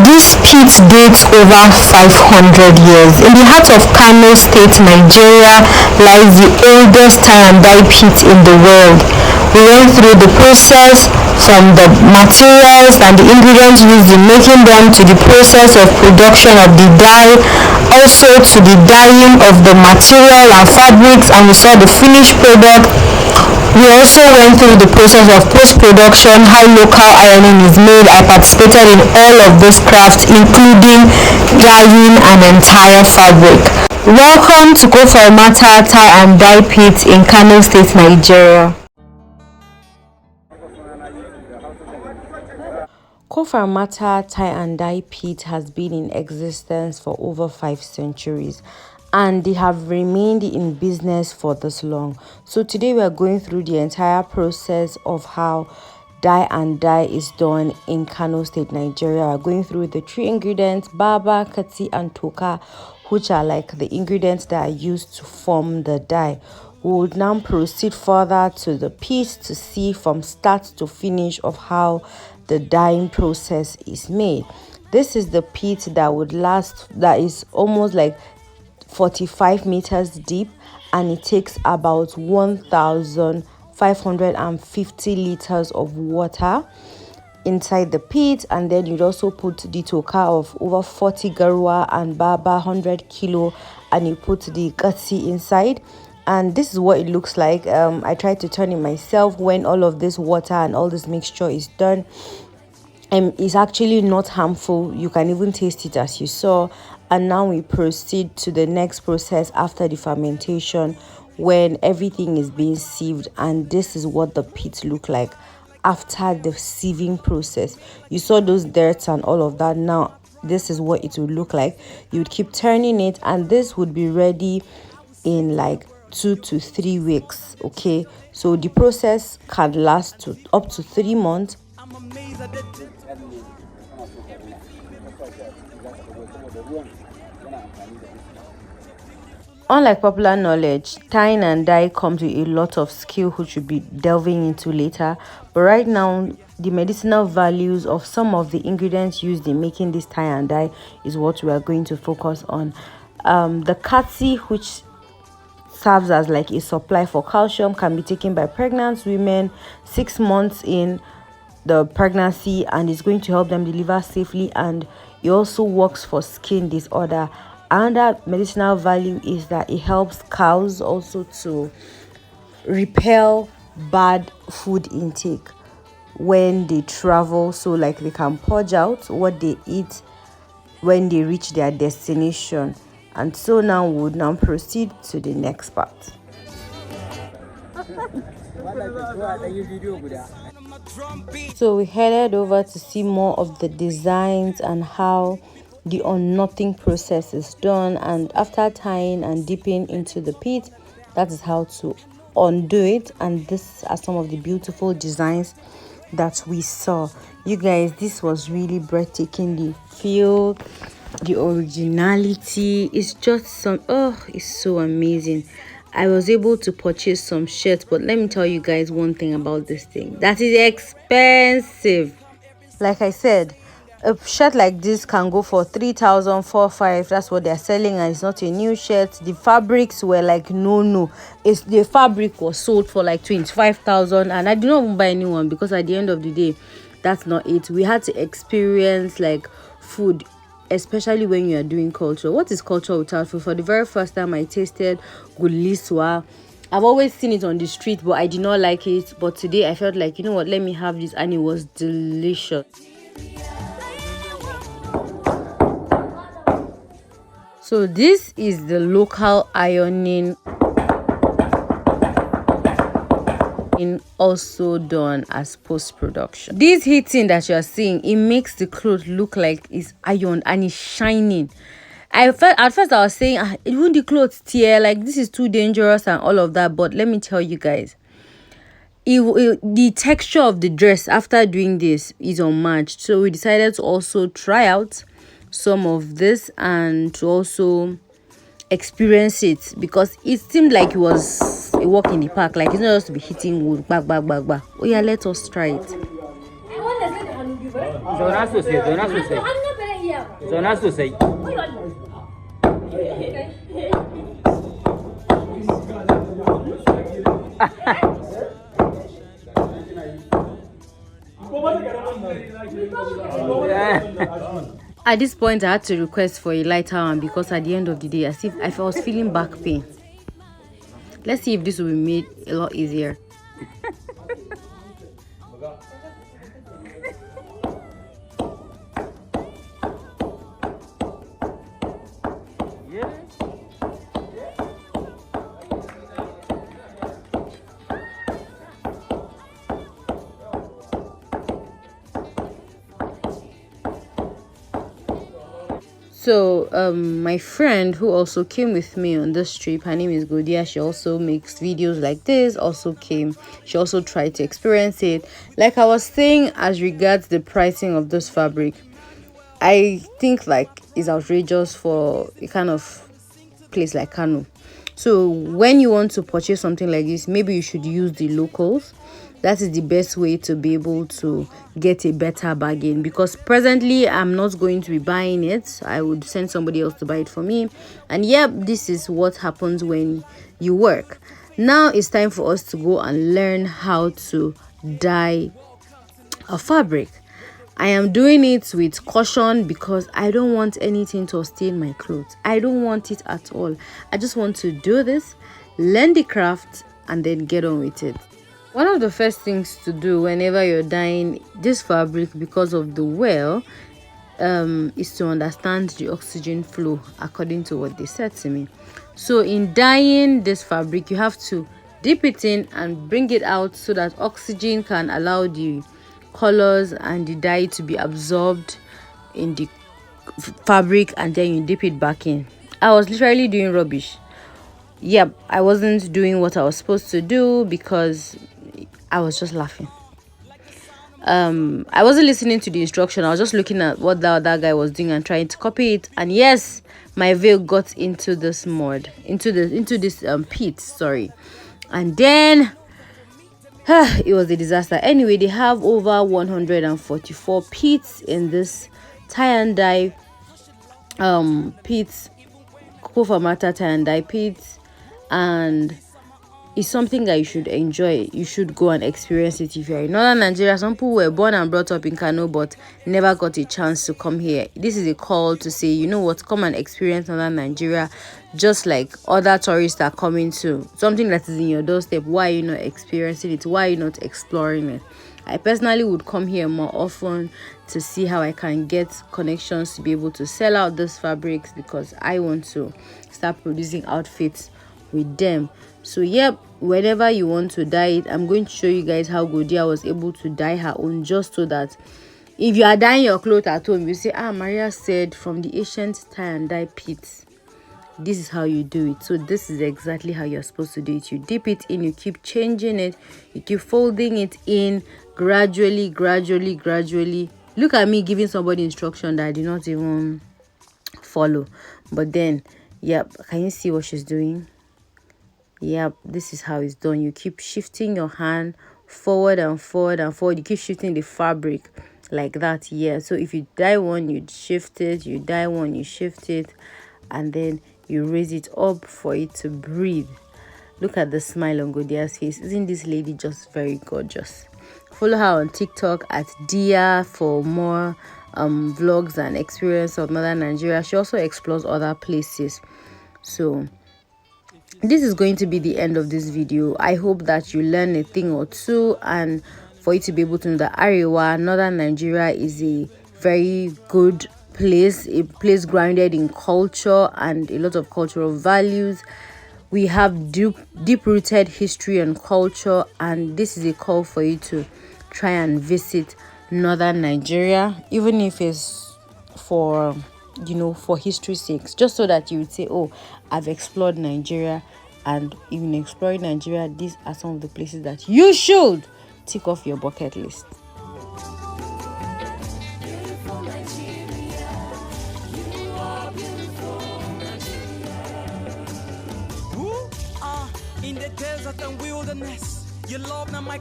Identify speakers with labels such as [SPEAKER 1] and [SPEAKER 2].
[SPEAKER 1] This pit dates over 500 years. In the heart of Kano State, Nigeria, lies the oldest tie and dye pit in the world. We went through the process from the materials and the ingredients used in making them to the process of production of the dye, also to the dyeing of the material and fabrics, and we saw the finished product. We also went through the process of post-production, how local ironing is made. I participated in all of this craft, including dyeing an entire fabric. Welcome to Kofar Mata tie and dye pit in Kano State, Nigeria. Kofar Mata tie and dye pit has been in existence for over 5 centuries, and they have remained in business for this long. So today we are going through the entire process of how dye and dye is done in Kano State, Nigeria. We are going through the 3 ingredients, baba, kati, and toka, which are like the ingredients that are used to form the dye. We will now proceed further to the piece to see from start to finish of how the dyeing process is made. This is the pit that would last, that is almost like 45 meters deep, and it takes about 1,550 liters of water inside the pit. And then you'd also put the toka of over 40 garwa and baba 100 kilo, and you put the kati inside. And this is what it looks like. I tried to turn it myself. When all of this water and all this mixture is done, it's actually not harmful. You can even taste it as you saw. And now we proceed to the next process after the fermentation, when everything is being sieved. And this is what the pit look like after the sieving process. You saw those dirts and all of that. Now this is what it would look like. You would keep turning it, and this would be ready in like 2 to 3 weeks. Okay, so the process can last up to 3 months. Unlike popular knowledge, tying and dye comes with a lot of skill which we'll be delving into later. But right now, the medicinal values of some of the ingredients used in making this tie and dye is what we are going to focus on. The kati, which serves as like a supply for calcium, can be taken by pregnant women 6 months in the pregnancy, and is going to help them deliver safely. And it also works for skin disorder. Another medicinal value is that it helps cows also to repel bad food intake when they travel, so like they can purge out what they eat when they reach their destination. And so now we would now proceed to the next part. So we headed over to see more of the designs and how the unknotting process is done. And after tying and dipping into the pit, that is how to undo it. And these are some of the beautiful designs that we saw. You guys, this was really breathtaking. The feel, the originality, it's just it's so amazing. I was able to purchase some shirts, but let me tell you guys one thing about this thing, that is expensive. Like I said, a shirt like this can go for 3,000, 4,500. That's what they're selling, and it's not a new shirt. The fabrics were like it's the fabric was sold for like 25,000, and I did not even buy any one, because at the end of the day, that's not it. We had to experience like food, especially when you are doing culture. What is culture without food? For the very first time, I tasted guliswa. I've always seen it on the street, but I did not like it. But today I felt like, you know what, let me have this, and it was delicious. So this is the local ironing, also done as post-production. This heating that you are seeing, it makes the clothes look like it's ironed and it's shining. At first I was saying, even the clothes tear, like this is too dangerous and all of that. But let me tell you guys, the texture of the dress after doing this is unmatched. So we decided to also try out some of this and to also experience it, because it seemed like it was a walk in the park. Like, it's not just to be hitting wood, back. Oh yeah, let us try it.
[SPEAKER 2] Zauna sosai.
[SPEAKER 1] At this point, I had to request for a lighter one because at the end of the day, as if I was feeling back pain. Let's see if this will be made a lot easier. So my friend who also came with me on this trip, her name is Godia. She also makes videos like this, also came. She also tried to experience it. Like I was saying, as regards the pricing of this fabric, I think like it's outrageous for a kind of place like Kano. So when you want to purchase something like this, maybe you should use the locals. That is the best way to be able to get a better bargain, because presently I'm not going to be buying it. I would send somebody else to buy it for me. And yep, this is what happens when you work. Now it's time for us to go and learn how to dye a fabric. I am doing it with caution because I don't want anything to stain my clothes. I don't want it at all. I just want to do this, learn the craft, and then get on with it. One of the first things to do whenever you're dyeing this fabric, because of the well, is to understand the oxygen flow according to what they said to me. So in dyeing this fabric, you have to dip it in and bring it out so that oxygen can allow the colors and the dye to be absorbed in the fabric, and then you dip it back in. I was literally doing rubbish. Yep, I wasn't doing what I was supposed to do because I was just laughing. I wasn't listening to the instruction. I was just looking at what the other guy was doing and trying to copy it. And yes, my veil got into this mud, into this pit, sorry. And then it was a disaster. Anyway, they have over 144 pits in this tie and dye pits, Kofar Mata tie and dye pits, and it's something that you should enjoy. You should go and experience it if you're in northern Nigeria. Some people were born and brought up in Kano but never got a chance to come here. This is a call to say, you know what, come and experience northern Nigeria, just like other tourists are coming to something that is in your doorstep. Why are you not experiencing it? Why are you not exploring it? I personally would come here more often to see how I can get connections to be able to sell out these fabrics, because I want to start producing outfits with them. So yep, whenever you want to dye it, I'm going to show you guys how Godia was able to dye her own, just so that if you are dyeing your clothes at home, you say, Maria said from the ancient tie and dye pits, this is how you do it. So this is exactly how you're supposed to do it. You dip it in, you keep changing it, you keep folding it in gradually. Look at me giving somebody instruction that I did not even follow. But then, yep, can you see what she's doing? Yep, this is how it's done. You keep shifting your hand forward and forward and forward. You keep shifting the fabric like that. Yeah, so if you dye one, you shift it, you dye one, you shift it, and then you raise it up for it to breathe. Look at the smile on Godia's face. Isn't this lady just very gorgeous? Follow her on TikTok at Dia for more vlogs and experience of northern Nigeria. She also explores other places. So this is going to be the end of this video. I hope that you learn a thing or two, and for you to be able to know that Arewa, northern Nigeria, is a very good place, a place grounded in culture and a lot of cultural values. We have deep-rooted history and culture, and this is a call for you to try and visit northern Nigeria, even if it's for history's sake, just so that you would say, oh, I've explored Nigeria. And even exploring Nigeria, these are some of the places that you should tick off your bucket list. In the desert and wilderness, you love not my